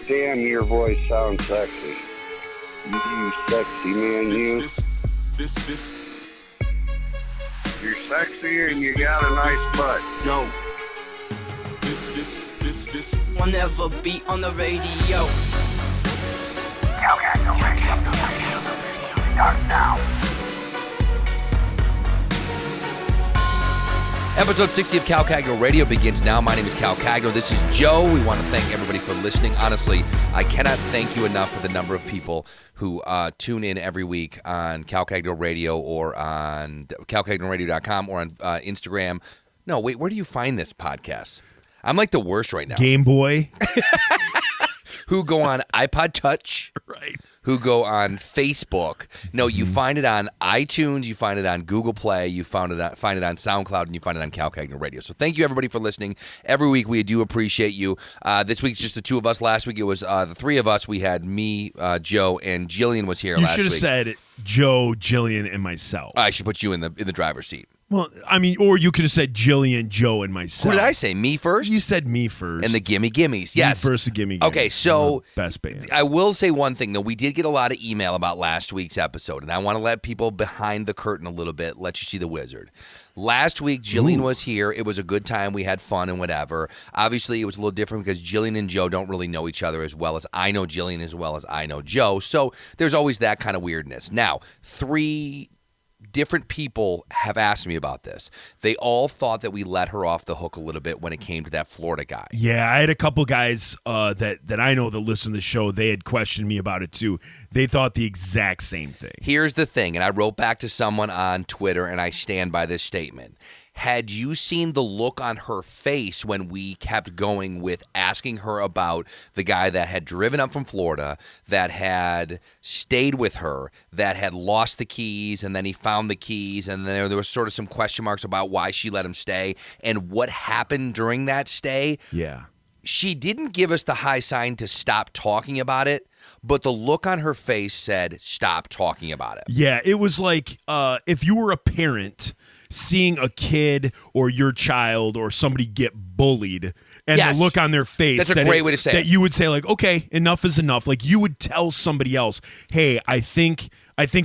damn, your voice sounds sexy. You sexy man, you. You're sexy and you got a nice butt. Yo. This will never be on the radio. Cagno Radio. Start now. Episode 60 of Cagno Radio begins now. My name is Cagno. This is Joe. We want to thank everybody for listening. Honestly, I cannot thank you enough for the number of people who tune in every week on Cagno Radio or on CalCagnoRadio.com or on Instagram. No, wait, where do you find this podcast? I'm like the worst right now. Game Boy. Who go on iPod Touch. Right. Who go on Facebook. No, you find it on iTunes, you find it on Google Play, you find it on SoundCloud, and you find it on Cagno Radio. So thank you, everybody, for listening. Every week, we do appreciate you. This week's just the two of us. Last week, it was the three of us. We had me, Joe, and Jillian was here last week. You should have said Joe, Jillian, and myself. I should put you in the driver's seat. Well, I mean, or you could have said Jillian, Joe, and myself. Who did I say? Me first? You said me first. And the Gimme Gimmies. Yes. Me first, the Gimme Gimmies. Okay, so best bands. I will say one thing, though. We did get a lot of email about last week's episode, and I want to let people behind the curtain a little bit, let you see the wizard. Last week, Jillian was here. It was a good time. We had fun and whatever. Obviously, it was a little different because Jillian and Joe don't really know each other as well as I know Jillian as well as I know Joe. So there's always that kind of weirdness. Now, three different people have asked me about this. They all thought that we let her off the hook a little bit when it came to that Florida guy. Yeah, I had a couple guys that I know that listen to the show. They had questioned me about it too. They thought the exact same thing. Here's the thing, and I wrote back to someone on Twitter, and I stand by this statement. Had you seen the look on her face when we kept going with asking her about the guy that had driven up from Florida, that had stayed with her, that had lost the keys, and then he found the keys, and then there was sort of some question marks about why she let him stay and what happened during that stay? Yeah. She didn't give us the high sign to stop talking about it, but the look on her face said, stop talking about it. Yeah, it was like if you were a parent seeing a kid or your child or somebody get bullied and Yes. the look on their face. That's a great way to say it. That you would say like, okay, enough is enough. Like you would tell somebody else, hey, I think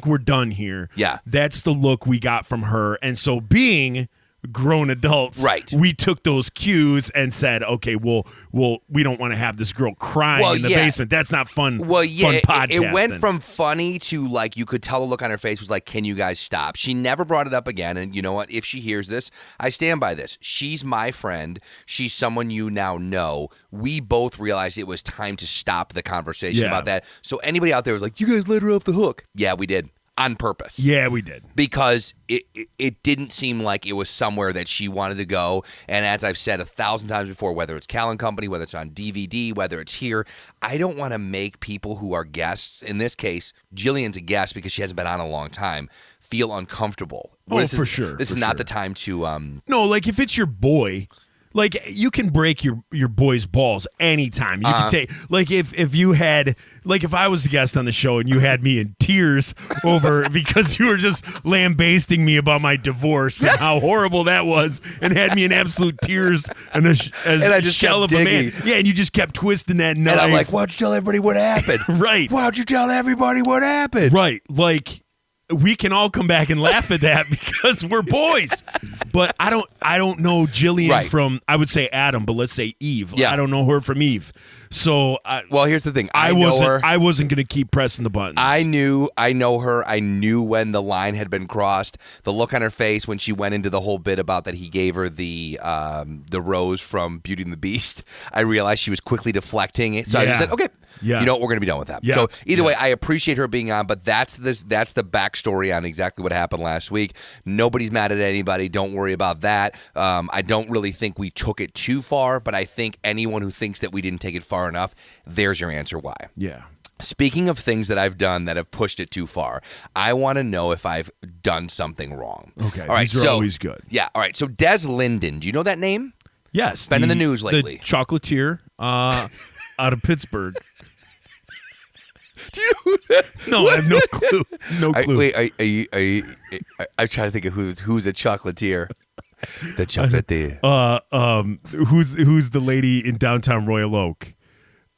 we're done here. Yeah. That's the look we got from her. And so being grown adults, right, we took those cues and said, okay, well, we don't want to have this girl crying in the basement. That's not fun. Well, yeah, fun podcasting. it went from funny to like you could tell the look on her face was like, can you guys stop? She never brought it up again. And you know what? If she hears this, I stand by this. She's my friend. She's someone you now know. We both realized it was time to stop the conversation about that. So anybody out there was like, you guys let her off the hook. Yeah, we did. On purpose. Yeah, we did. Because it didn't seem like it was somewhere that she wanted to go. And as I've said 1,000 times before, whether it's Cal & Company, whether it's on DVD, whether it's here, I don't want to make people who are guests, in this case, Jillian's a guest because she hasn't been on a long time, feel uncomfortable. For sure. This is not the time to... No, like if it's your boy... Like you can break your boy's balls anytime. You can take like if you had like if I was a guest on the show and you had me in tears over because you were just lambasting me about my divorce and how horrible that was and had me in absolute tears and I just shell of a man. Yeah, and you just kept twisting that knife. And I'm like, why'd you tell everybody what happened? Right. Why'd you tell everybody what happened? Right. Like we can all come back and laugh at that because we're boys. But I don't know Jillian from, I would say Adam, but let's say Eve. Yeah. I don't know her from Eve. So well, here's the thing. I wasn't going to keep pressing the buttons. I know her. I knew when the line had been crossed. The look on her face when she went into the whole bit about that he gave her the rose from Beauty and the Beast. I realized she was quickly deflecting it. So I just said, okay, you know what, we're going to be done with that. Yeah. So either way, I appreciate her being on, but that's the backstory on exactly what happened last week. Nobody's mad at anybody. Don't worry about that. I don't really think we took it too far, but I think anyone who thinks that we didn't take it far enough, there's your answer why. Yeah. Speaking of things that I've done that have pushed it too far, I want to know if I've done something wrong. Okay. All right. These are always good. Yeah. All right. So Des Linden, do you know that name? Yes. Been in the news lately. The chocolatier out of Pittsburgh. Do you know who that No, I have no clue. No clue. Wait, are you, I'm trying to think of who's a chocolatier. The chocolatier. Who's the lady in downtown Royal Oak?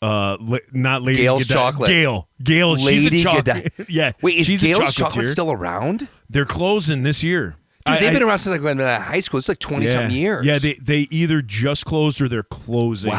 Not Lady Gail's Godiva. Chocolate. Gail. She's Lady a chocolate. Godiva. Yeah. Wait, is she's a Gail's chocolatier. Chocolate still around? They're closing this year. Dude, they've been around since like when I was in high school. It's like 20-something years. Yeah, they either just closed or they're closing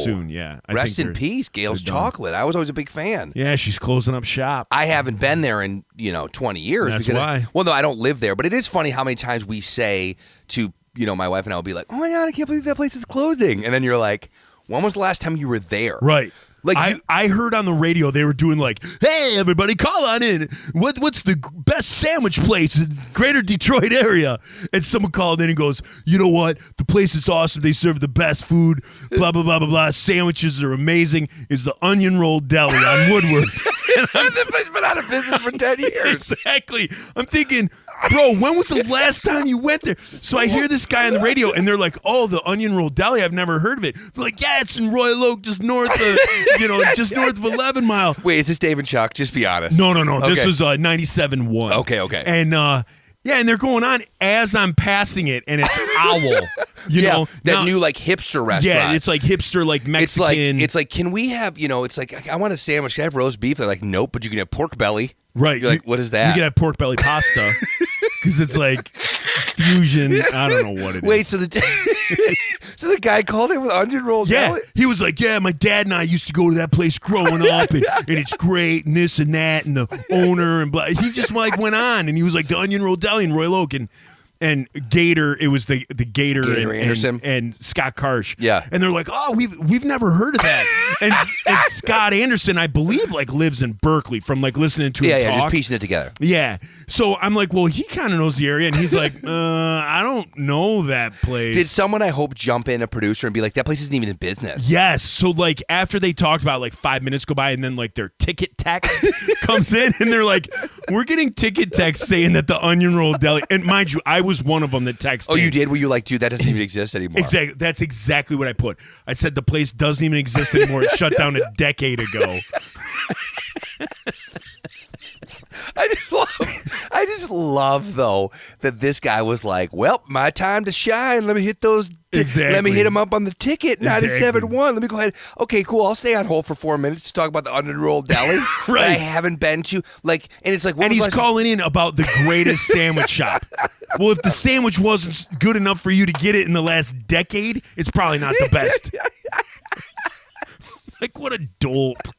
soon. Yeah. Rest in peace, Gail's Chocolate. I was always a big fan. Yeah, she's closing up shop. I haven't been there in 20 years. That's because why. Well, no, I don't live there, but it is funny how many times we say to my wife and I will be like, "Oh my god, I can't believe that place is closing," and then you're like, "When was the last time you were there?" Right. Like I heard on the radio they were doing like, "Hey everybody, call on in. What's the best sandwich place in Greater Detroit area?" And someone called in and goes, "You know what? The place is awesome. They serve the best food. Blah blah blah blah blah. Sandwiches are amazing. Is the Onion Roll Deli on Woodward?" This place been out of business for 10 years. Exactly. I'm thinking, bro, when was the last time you went there? So I hear this guy on the radio, and they're like, "Oh, the Onion Roll Deli. I've never heard of it." They're like, "Yeah, it's in Royal Oak, just north of, just north of 11 Mile." Wait, is this Dave and Chuck? Just be honest. No. This Okay. was 97.1. Okay. And and they're going on as I'm passing it, and it's Owl. You know, that now- new like hipster restaurant. Yeah, it's like hipster, like Mexican. It's like, can we have, it's like, I want a sandwich. Can I have roast beef? They're like, nope, but you can have pork belly. Right. You're like, what is that? You can have pork belly pasta because it's like fusion. I don't know what it is. Wait, so the guy called it with onion rolls? Yeah, he was like, "Yeah, my dad and I used to go to that place growing up, and it's great, and this and that, and the owner and blah." He just like went on, and he was like the Onion Roll Deli in Royal Oak, and Gator. It was the Gator Anderson and Scott Karsh. Yeah, and they're like, "Oh, we've never heard of that." and Scott Anderson, I believe, like lives in Berkeley from like listening to him talk. just piecing it together. Yeah. So I'm like, well, he kind of knows the area, and he's like, I don't know that place. Did someone, I hope, jump in, a producer, and be like, that place isn't even in business? Yes. So like after they talked about, like 5 minutes go by, and then like their ticket text comes in, and they're like, "We're getting ticket text saying that the Onion Roll Deli," and mind you, I was one of them that texted. Oh, you did? Were you like, dude, that doesn't even exist anymore? Exactly. That's exactly what I put. I said the place doesn't even exist anymore. It shut down a decade ago. I just love though that this guy was like, "Well, my time to shine. Let me hit those. Exactly. Let me hit him up on the ticket. 97.1. Exactly. Let me go ahead. Okay, cool. I'll stay on hold for 4 minutes to talk about the Onion Roll Deli that I haven't been to. Like, and it's like, and he's calling in about the greatest sandwich shop. Well, if the sandwich wasn't good enough for you to get it in the last decade, it's probably not the best. Like, what a dolt.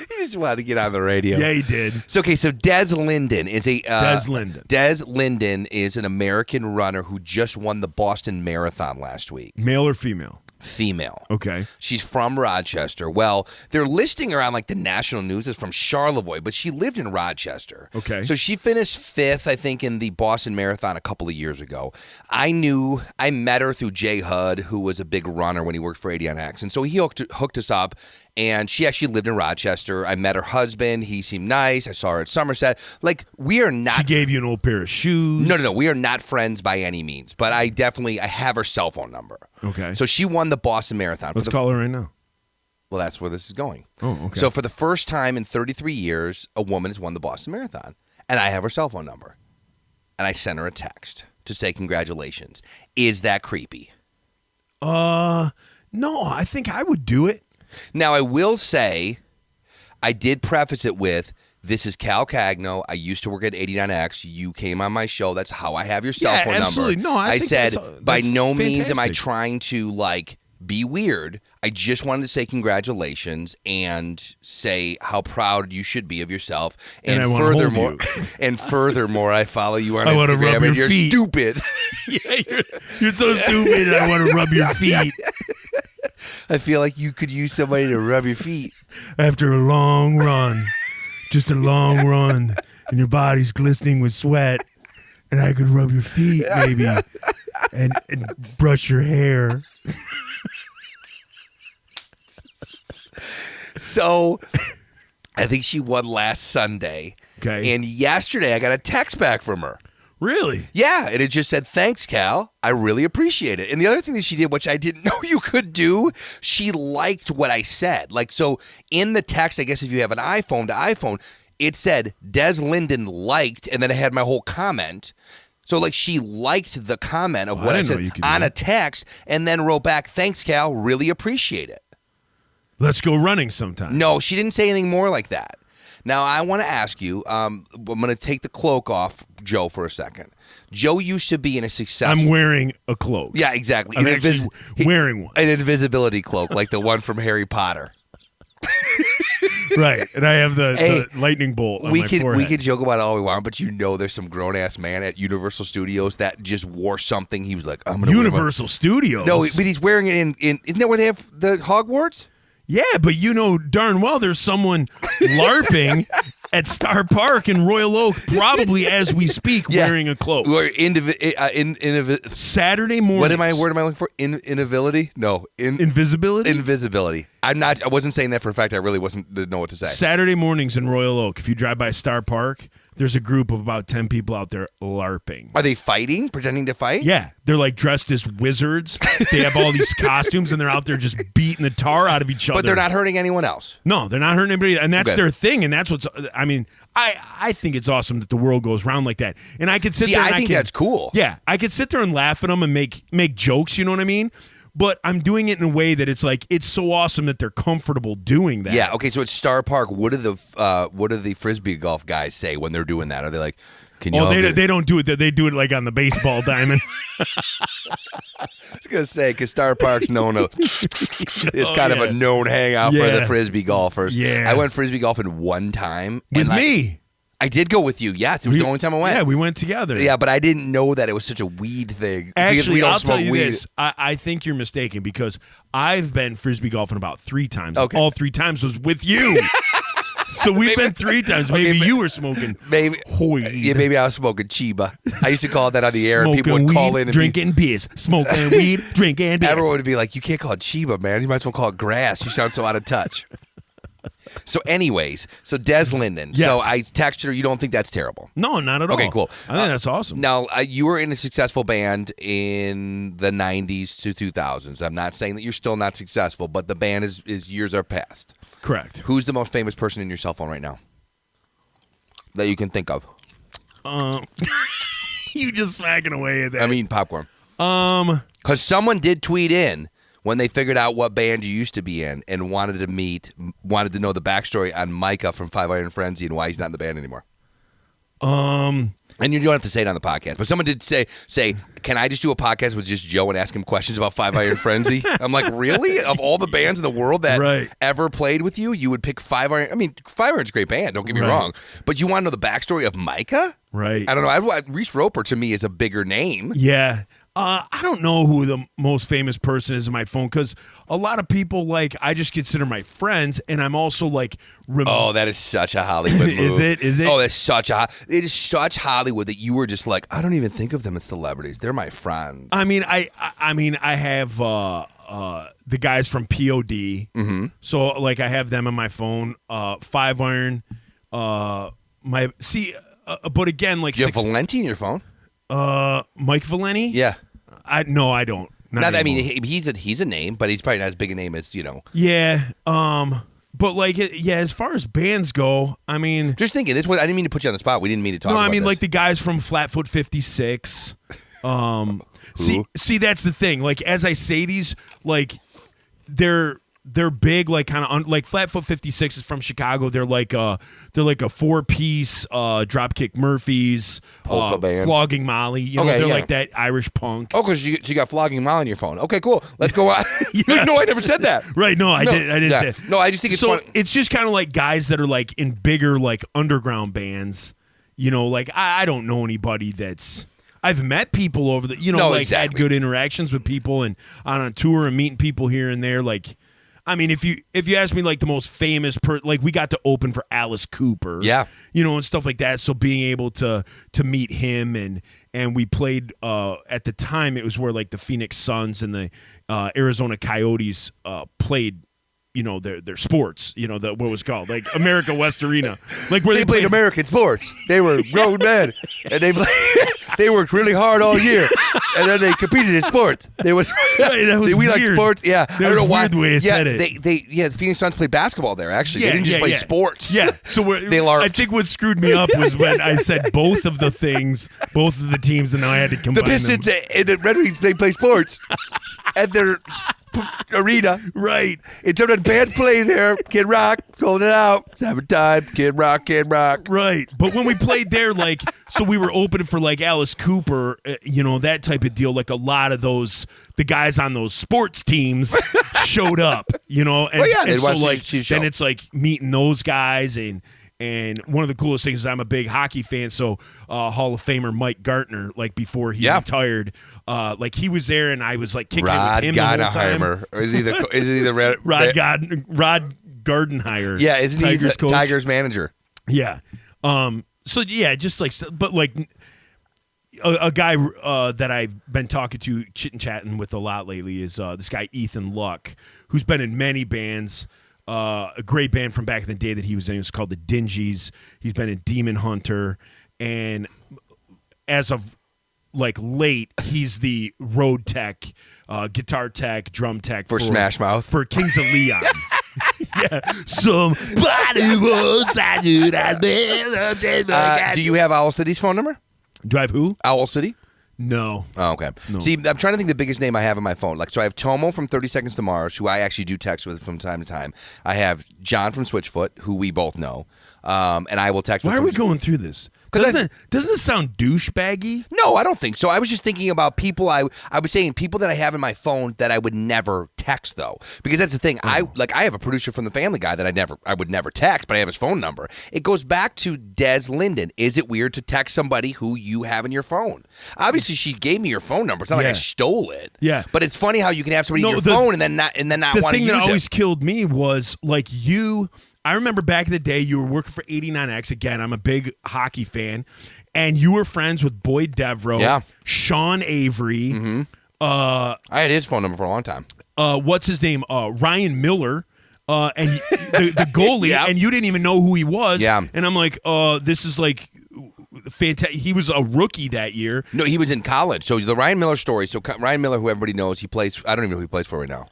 He just wanted to get on the radio. Yeah, he did. So Des Linden is a Des Linden. Des Linden is an American runner who just won the Boston Marathon last week. Male or female? Female. Okay. She's from Rochester. Well, they're listing her on like the national news as from Charlevoix, but she lived in Rochester. Okay. So she finished 5th, I think, in the Boston Marathon a couple of years ago. I met her through Jay Hudd, who was a big runner when he worked for 80 on X. And so he hooked us up. And she actually lived in Rochester. I met her husband. He seemed nice. I saw her at Somerset. Like, we are not... She gave you an old pair of shoes. No. We are not friends by any means. But I have her cell phone number. Okay. So she won the Boston Marathon. Let's call her right now. Well, that's where this is going. Oh, okay. So for the first time in 33 years, a woman has won the Boston Marathon. And I have her cell phone number. And I sent her a text to say congratulations. Is that creepy? No, I think I would do it. Now, I will say, I did preface it with, this is Cal Cagno. I used to work at 89X. You came on my show. That's how I have your cell phone absolutely. number. No, I think said, that's by no means am I fantastic. trying to, like, be weird. I just wanted to say congratulations and say how proud you should be of yourself. And I wanna hold you. Furthermore, I follow you on I wanna Instagram rub and your you're feet. stupid. Yeah, you're so stupid, and I want to rub your feet. I feel like you could use somebody to rub your feet. After a long run, just a long run, and your body's glistening with sweat, and I could rub your feet, maybe, and brush your hair. So, I think she won last Sunday. Okay. And yesterday, I got a text back from her. Really? Yeah, and it just said, "Thanks, Cal. I really appreciate it." And the other thing that she did, which I didn't know you could do, she liked what I said. Like, so in the text, I guess if you have an iPhone to iPhone, it said, Des Linden liked, and then it had my whole comment. So, like, she liked the comment of what I said on a text, and then wrote back, "Thanks, Cal. Really appreciate it." Let's go running sometime. No, she didn't say anything more like that. Now, I want to ask you, I'm going to take the cloak off Joe for a second. Joe used to be in a successful... I'm wearing a cloak. Yeah, exactly. I'm actually wearing one. An invisibility cloak, like the one from Harry Potter. Right, and I have the lightning bolt on my forehead. We can joke about it all we want, but there's some grown-ass man at Universal Studios that just wore something. He was like, I'm going to Universal Studios? No, but he's wearing it in... Isn't that where they have the Hogwarts? Yeah, but you know darn well there's someone LARPing at Star Park in Royal Oak, probably as we speak, wearing a cloak. Saturday morning. What am I looking for? Invisibility? No. Invisibility? Invisibility. I wasn't saying that for a fact. I really didn't know what to say. Saturday mornings in Royal Oak. If you drive by Star Park, there's a group of about 10 people out there LARPing. Are they fighting? Pretending to fight? Yeah. They're like dressed as wizards. They have all these costumes and they're out there just beating the tar out of each other. But they're not hurting anyone else. No, they're not hurting anybody. And that's their thing. And that's what's, I think it's awesome that the world goes round like that. And I could sit there and I think that's cool. Yeah. I could sit there and laugh at them and make jokes, you know what I mean? But I'm doing it in a way that it's like it's so awesome that they're comfortable doing that. Yeah. Okay. So at Star Park, what do the frisbee golf guys say when they're doing that? Are they like, "Can you?" They don't do it. They do it like on the baseball diamond. I was gonna say because Star Park's known it's kind of a known hangout for the frisbee golfers. Yeah. I went frisbee golfing one time with me. I did go with you. Yes, it was the only time I went. Yeah, we went together. Yeah, but I didn't know that it was such a weed thing. Actually, I'll tell you this. I think you're mistaken because I've been frisbee golfing about 3 times. Okay. All 3 times was with you. So we've been 3 times. Maybe you were smoking weed. Yeah, maybe I was smoking Chiba. I used to call it that on the air, and people would call in and drinking beers, smoking weed, drinking beers. Everyone would be like, "You can't call it Chiba, man. You might as well call it grass. You sound so out of touch." So anyways, Des Linden. Yes. So I texted her, you don't think that's terrible? No, not at all. Okay, cool. I think that's awesome. Now, you were in a successful band in the 90s to 2000s. I'm not saying that you're still not successful, but the band is years are past. Correct. Who's the most famous person in your cell phone right now that you can think of? You just smacking away at that. I mean, popcorn. Because someone did tweet in when they figured out what band you used to be in and wanted to know the backstory on Micah from 5 Iron Frenzy and why he's not in the band anymore. And you don't have to say it on the podcast, but someone did say, can I just do a podcast with just Joe and ask him questions about 5 Iron Frenzy? I'm like, really? Of all the bands in the world that ever played with you, you would pick 5 Iron? I mean, 5 Iron's a great band, don't get me wrong, but you want to know the backstory of Micah? Right. I don't know. Reese Roper to me is a bigger name. Yeah. I don't know who the most famous person is in my phone because a lot of people, I just consider my friends, and I'm also oh, that is such a Hollywood move. Is it? Oh, it is such Hollywood that you were just like, I don't even think of them as celebrities. They're my friends. I mean, I have the guys from POD. Mm-hmm. So, I have them on my phone. 5 Iron. But again, you have Valenti in your phone? Mike Valenti? Yeah. I don't. I mean, he's a name, but he's probably not as big a name as, Yeah. But as far as bands go, I mean, just thinking I didn't mean to put you on the spot. We didn't mean to talk about No, I mean this. the guys from Flatfoot 56. See that's the thing. As I say these, they're big, kind of Flatfoot 56 is from Chicago. They're like a 4-piece Dropkick Murphys, polka band, Flogging Molly. They're like that Irish punk. Oh, because you got Flogging Molly on your phone. Okay, cool. Let's go on. No, I never said that. Right? No, I didn't say it. No, I just think it's fun. It's just kind of like guys that are in bigger underground bands. I don't know anybody that's. I've met people over the had good interactions with people and on a tour and meeting people here and there. I mean, if you ask me the most famous we got to open for Alice Cooper, and stuff like that. So being able to meet him and we played at the time it was where the Phoenix Suns and the Arizona Coyotes played. Their sports, what was called America West Arena, where they played American sports. They were grown men, and they worked really hard all year, and then they competed in sports. We like sports. Yeah, I don't know why. The way I said it. The Phoenix Suns played basketball there. Actually, they didn't just play sports. Yeah, so they LARPed. I think what screwed me up was when I said both of the teams, and now I had to combine the Pistons and the Red Wings. They play sports, and they're arena. Right. It's a band play there. Kid Rock, holding it out. It's having time. Kid Rock. Right. But when we played there, like, so we were opening for like Alice Cooper, that type of deal. Like a lot of the guys on those sports teams showed up, and, they'd so watch like, the show. then it's like meeting those guys and one of the coolest things is I'm a big hockey fan, so Hall of Famer Mike Gartner, like before he retired, like he was there, and I was like kicking it with him the whole time. Or is he the Rod Gardenhire? Yeah, isn't he the coach? Tigers manager? Yeah. So yeah, just like, but like a guy that I've been talking to, chit chatting with a lot lately is this guy Ethan Luck, who's been in many bands. A great band from back in the day that he was in. It was called the Dingies. He's been in Demon Hunter, and as of like late, he's the road tech, guitar tech, drum tech for Smash Mouth for Kings of Leon. Yeah, somebody once I knew that. Do you have Owl City's phone number? Do I have who? Owl City? No. Oh, okay. No. See, I'm trying to think the biggest name I have on my phone. Like, so I have Tomo from 30 Seconds to Mars, who I actually do text with from time to time. I have John from Switchfoot, who we both know, and I will text with. Why are we going through this? Doesn't it sound douchebaggy? No, I don't think so. I was just thinking about people. I was saying people that I have in my phone that I would never text though, because that's the thing. I have a producer from the Family Guy that I would never text, but I have his phone number. It goes back to Des Linden. Is it weird to text somebody who you have in your phone? Obviously, she gave me your phone number. It's not like I stole it. Yeah, but it's funny how you can have somebody in your phone and then not want to use it. The thing that always killed me was like you. I remember back in the day, you were working for 89X. Again, I'm a big hockey fan. And you were friends with Boyd Devereaux, Sean Avery. Mm-hmm. I had his phone number for a long time. What's his name? Ryan Miller. And the goalie. And you didn't even know who he was. Yeah. And I'm like, this is like fantastic. He was a rookie that year. No, he was in college. So the Ryan Miller story. So Ryan Miller, who everybody knows, he plays. I don't even know who he plays for right now.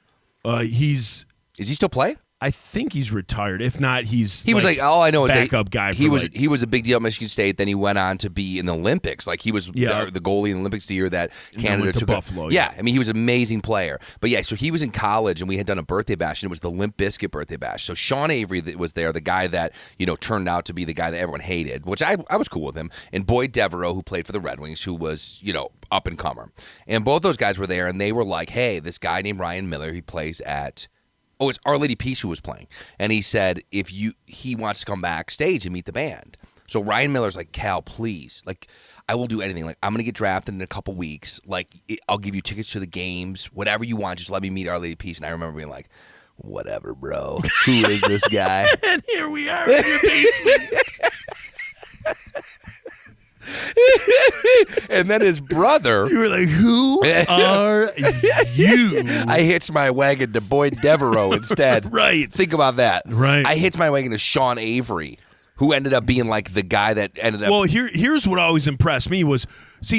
Is he still play? I think he's retired. If not, he was like all I know is backup guy. He was a big deal at Michigan State. Then he went on to be in the Olympics. Like he was the goalie in the Olympics the year that Canada went to took Buffalo. Yeah, I mean he was an amazing player. But yeah, so he was in college and we had done a birthday bash and it was the Limp Bizkit birthday bash. So Sean Avery was there, the guy that turned out to be the guy that everyone hated, which I was cool with him. And Boyd Devereaux, who played for the Red Wings, who was up and comer. And both those guys were there and they were like, hey, this guy named Ryan Miller, he plays at. Oh, it's Our Lady Peace who was playing. And he said he wants to come backstage and meet the band. So Ryan Miller's like, Cal, please. Like, I will do anything. Like, I'm going to get drafted in a couple weeks. Like, I'll give you tickets to the games. Whatever you want, just let me meet Our Lady Peace. And I remember being like, whatever, bro. Who is this guy? And here we are in your basement. And then his brother. You were like, who are you? I hitched my wagon to Boyd Devereaux instead. Right. Think about that. Right. I hitched my wagon to Sean Avery, who ended up being like the guy that ended up. Well, here's what always impressed me was,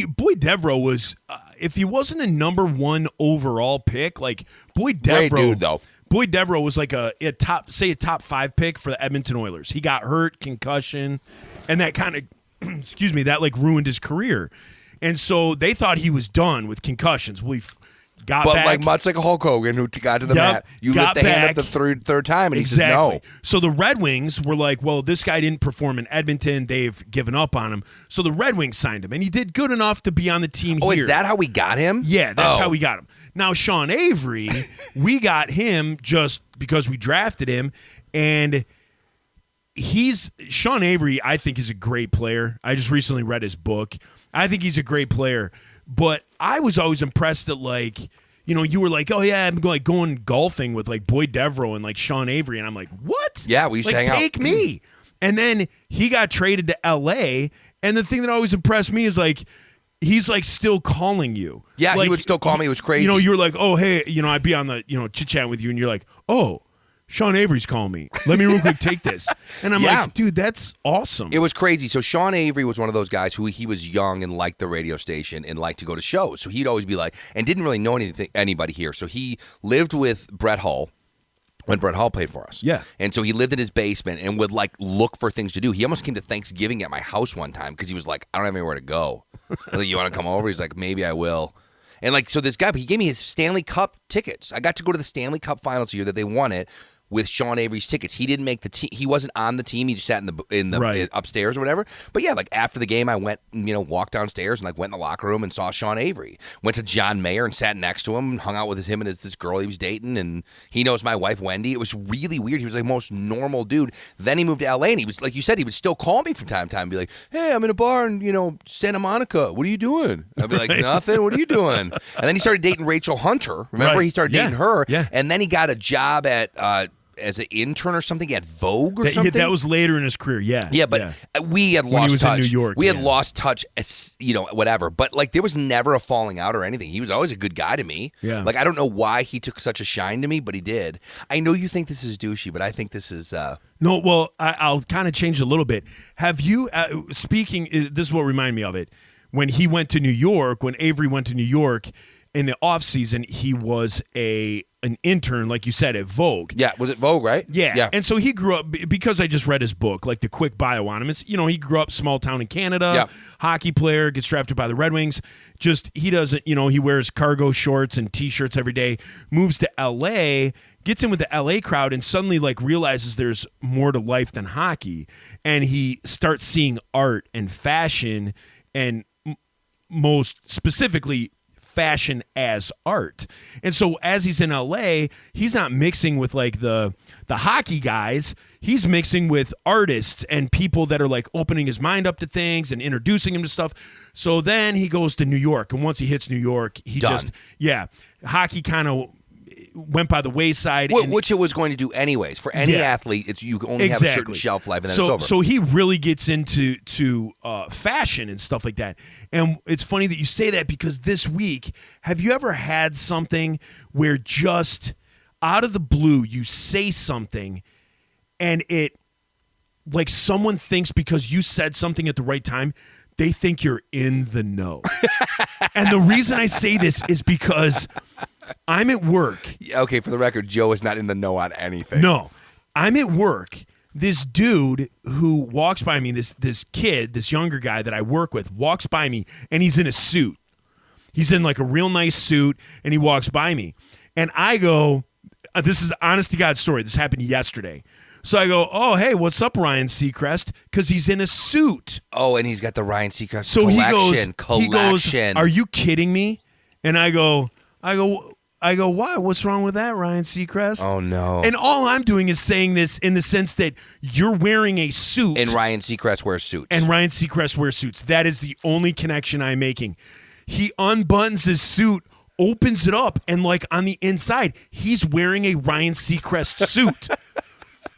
Boyd Devereaux was, if he wasn't a number one overall pick, like Boyd Devereaux. Great dude, though. Boyd Devereaux was like a top 5 pick for the Edmonton Oilers. He got hurt, concussion, and that kind of, that like ruined his career. And so they thought he was done with concussions. We got back. But much like a Hulk Hogan who got to the mat, you lift the hand up the third time and he says no. So the Red Wings were like, well, this guy didn't perform in Edmonton. They've given up on him. So the Red Wings signed him, and he did good enough to be on the team here. Oh, is that how we got him? Yeah, that's how we got him. Now, Sean Avery, we got him just because we drafted him, and Sean Avery, I think, is a great player. I just recently read his book. I think he's a great player. But I was always impressed that, like, you were like, oh, yeah, I'm like going golfing with, like, Boyd Devereaux and, like, Sean Avery. And I'm like, what? Yeah, we used to hang out. Take me. And then he got traded to L.A., and the thing that always impressed me is, like, he's, like, still calling you. Yeah, like, he would still call me. It was crazy. You were like, oh, hey, I'd be on the, chit-chat with you, and you're like, oh, Sean Avery's calling me. Let me real quick take this. And I'm like, dude, that's awesome. It was crazy. So Sean Avery was one of those guys who he was young and liked the radio station and liked to go to shows. So he'd always be like, and didn't really know anybody here. So he lived with Brett Hull when Brett Hull played for us. Yeah. And so he lived in his basement and would like look for things to do. He almost came to Thanksgiving at my house one time because he was like, I don't have anywhere to go. Like, you want to come over? He's like, maybe I will. And like, so this guy, he gave me his Stanley Cup tickets. I got to go to the Stanley Cup Finals year that they won it with Sean Avery's tickets. He didn't make the team. He wasn't on the team. He just sat in the upstairs or whatever. But yeah, like after the game, I went, walked downstairs and like went in the locker room and saw Sean Avery. Went to John Mayer and sat next to him, hung out with him and this girl he was dating, and he knows my wife Wendy. It was really weird. He was like the most normal dude. Then he moved to LA and he was like you said, he would still call me from time to time and be like, "Hey, I'm in a bar in Santa Monica. What are you doing?" I'd be like, "Nothing. What are you doing?" And then he started dating Rachel Hunter. Remember, he started dating her. Yeah. And then he got a job at as an intern or something at Vogue or something. That was later in his career, yeah. Yeah, but we had lost touch. When he was in New York. We had lost touch, whatever. But, like, there was never a falling out or anything. He was always a good guy to me. Yeah. Like, I don't know why he took such a shine to me, but he did. I know you think this is douchey, but I think this is... No, well, I'll kind of change a little bit. Have you, speaking, this is what reminded me of it. When he went to New York, when Avery went to New York... In the off season, he was an intern, like you said, at Vogue. Yeah, was it Vogue, right? Yeah. And so he grew up, because I just read his book, like the quick bio on him. Is, he grew up small town in Canada, hockey player, gets drafted by the Red Wings. Just, he doesn't, he wears cargo shorts and T-shirts every day, moves to L.A., gets in with the L.A. crowd, and suddenly, like, realizes there's more to life than hockey. And he starts seeing art and fashion, and most specifically, fashion as art. And so as he's in LA, he's not mixing with like the hockey guys. He's mixing with artists and people that are like opening his mind up to things and introducing him to stuff. So then he goes to New York, and once he hits New York, he hockey kind of went by the wayside. Which it was going to do anyways. For any athlete, you only have a certain shelf life, and then it's over. So he really gets into fashion and stuff like that. And it's funny that you say that, because this week, have you ever had something where just out of the blue you say something and it, like, someone thinks because you said something at the right time, they think you're in the know. And the reason I say this is because I'm at work. Okay, for the record, Joe is not in the know on anything. No. I'm at work. This dude who walks by me, this kid, this younger guy that I work with, walks by me, and he's in a suit. He's in like a real nice suit, and he walks by me. And I go, this is honest to God story. This happened yesterday. So I go, "Oh, hey, what's up, Ryan Seacrest?" Because he's in a suit. Oh, and he's got the Ryan Seacrest so collection. He goes, "Are you kidding me?" And I go, "Why? What's wrong with that, Ryan Seacrest?" Oh, no. And all I'm doing is saying this in the sense that you're wearing a suit. And Ryan Seacrest wears suits. And Ryan Seacrest wears suits. That is the only connection I'm making. He unbuttons his suit, opens it up, and like on the inside, he's wearing a Ryan Seacrest suit.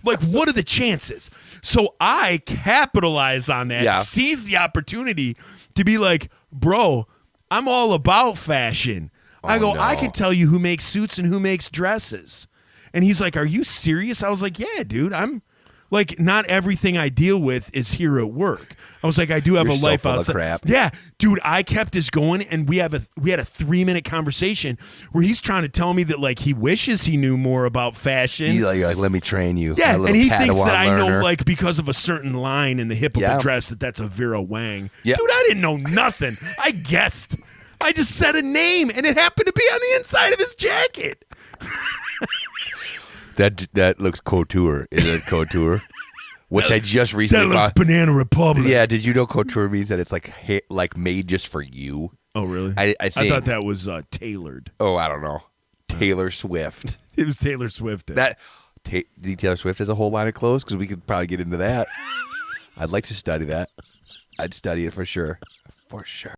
Like, what are the chances? So I capitalize on that, seize the opportunity to be like, "Bro, I'm all about fashion." I go, "I can tell you who makes suits and who makes dresses." And he's like, "Are you serious?" I was like, "Yeah, dude. I'm like, not everything I deal with is here at work." I was like, "I do have a life full outside." Of crap. Yeah, dude. I kept this going, and we had a 3-minute conversation where he's trying to tell me that like he wishes he knew more about fashion. You're like, "Let me train you." Yeah, and he thinks that I know, learner. like, because of a certain line in the hip of the dress, that's a Vera Wang. Yeah. Dude, I didn't know nothing. I guessed. I just said a name, and it happened to be on the inside of his jacket. That looks couture. Is it couture? Which I just recently That looks Banana Republic. Yeah, did you know couture means that it's like made just for you? Oh, really? I think. I thought that was tailored. Oh, I don't know. Taylor Swift. It was Taylor Swift. Taylor Swift has a whole line of clothes? Because we could probably get into that. I'd like to study that. I'd study it for sure. For sure.